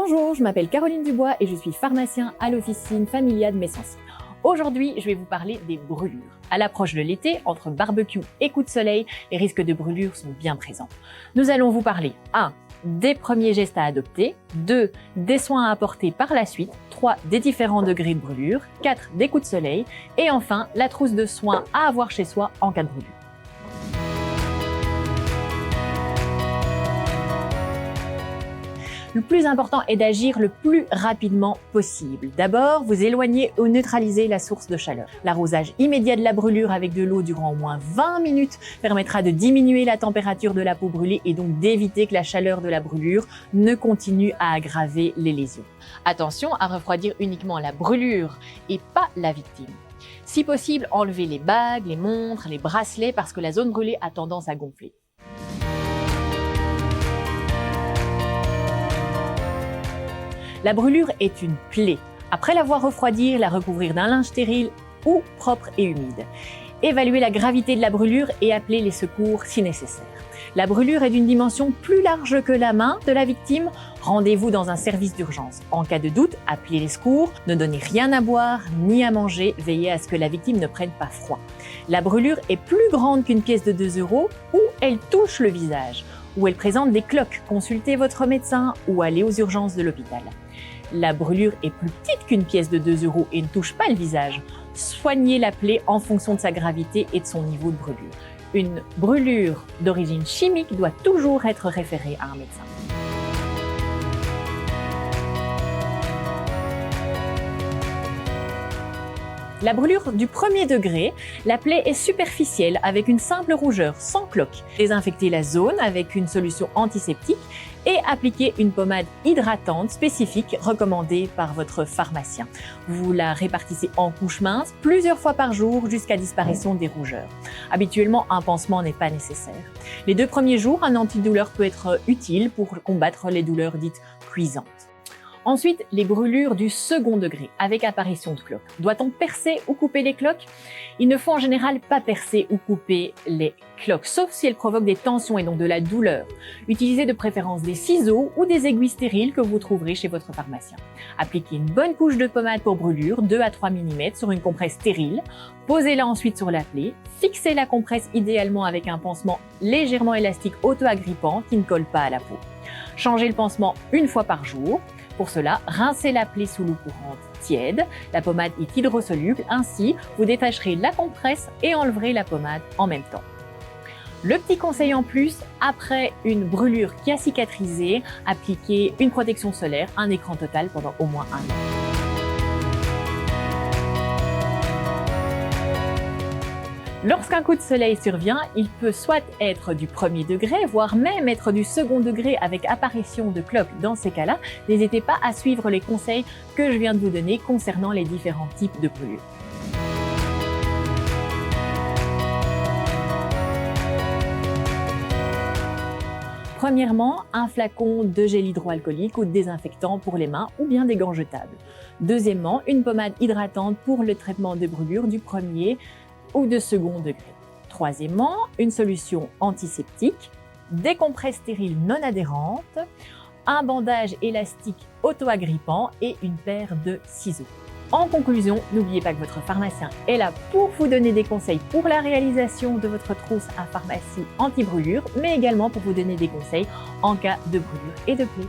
Bonjour, je m'appelle Caroline Dubois et je suis pharmacien à l'officine Familia de Messancy. Aujourd'hui, je vais vous parler des brûlures. À l'approche de l'été, entre barbecue et coup de soleil, les risques de brûlures sont bien présents. Nous allons vous parler 1. Des premiers gestes à adopter, 2. Des soins à apporter par la suite, 3. Des différents degrés de brûlure, 4. Des coups de soleil et enfin la trousse de soins à avoir chez soi en cas de brûlure. Le plus important est d'agir le plus rapidement possible. D'abord, vous éloignez ou neutralisez la source de chaleur. L'arrosage immédiat de la brûlure avec de l'eau durant au moins 20 minutes permettra de diminuer la température de la peau brûlée et donc d'éviter que la chaleur de la brûlure ne continue à aggraver les lésions. Attention à refroidir uniquement la brûlure et pas la victime. Si possible, enlevez les bagues, les montres, les bracelets parce que la zone brûlée a tendance à gonfler. La brûlure est une plaie. Après l'avoir refroidir, la recouvrir d'un linge stérile ou propre et humide. Évaluez la gravité de la brûlure et appelez les secours si nécessaire. La brûlure est d'une dimension plus large que la main de la victime. Rendez-vous dans un service d'urgence. En cas de doute, appelez les secours. Ne donnez rien à boire ni à manger. Veillez à ce que la victime ne prenne pas froid. La brûlure est plus grande qu'une pièce de 2 € ou elle touche le visage ou elle présente des cloques. Consultez votre médecin ou allez aux urgences de l'hôpital. La brûlure est plus petite qu'une pièce de 2 € et ne touche pas le visage. Soignez la plaie en fonction de sa gravité et de son niveau de brûlure. Une brûlure d'origine chimique doit toujours être référée à un médecin. La brûlure du premier degré, la plaie est superficielle avec une simple rougeur, sans cloque. Désinfectez la zone avec une solution antiseptique et appliquez une pommade hydratante spécifique recommandée par votre pharmacien. Vous la répartissez en couches minces plusieurs fois par jour jusqu'à disparition des rougeurs. Habituellement, un pansement n'est pas nécessaire. Les 2 premiers jours, un antidouleur peut être utile pour combattre les douleurs dites cuisantes. Ensuite, les brûlures du second degré, avec apparition de cloques. Doit-on percer ou couper les cloques? Il ne faut en général pas percer ou couper les cloques, sauf si elles provoquent des tensions et donc de la douleur. Utilisez de préférence des ciseaux ou des aiguilles stériles que vous trouverez chez votre pharmacien. Appliquez une bonne couche de pommade pour brûlure, 2 à 3 mm sur une compresse stérile. Posez-la ensuite sur la plaie. Fixez la compresse idéalement avec un pansement légèrement élastique auto-agrippant qui ne colle pas à la peau. Changez le pansement une fois par jour. Pour cela, rincez la plaie sous l'eau courante tiède. La pommade est hydrosoluble, ainsi vous détacherez la compresse et enleverez la pommade en même temps. Le petit conseil en plus, après une brûlure qui a cicatrisé, appliquez une protection solaire, un écran total pendant au moins 1 an. Lorsqu'un coup de soleil survient, il peut soit être du premier degré, voire même être du second degré avec apparition de cloques. Dans ces cas-là, n'hésitez pas à suivre les conseils que je viens de vous donner concernant les différents types de brûlures. Premièrement, un flacon de gel hydroalcoolique ou de désinfectant pour les mains ou bien des gants jetables. Deuxièmement, une pommade hydratante pour le traitement de brûlures du premier ou de second degré. Troisièmement, une solution antiseptique, des compresses stériles non adhérentes, un bandage élastique auto-agrippant et une paire de ciseaux. En conclusion, n'oubliez pas que votre pharmacien est là pour vous donner des conseils pour la réalisation de votre trousse à pharmacie anti-brûlure, mais également pour vous donner des conseils en cas de brûlure et de plaie.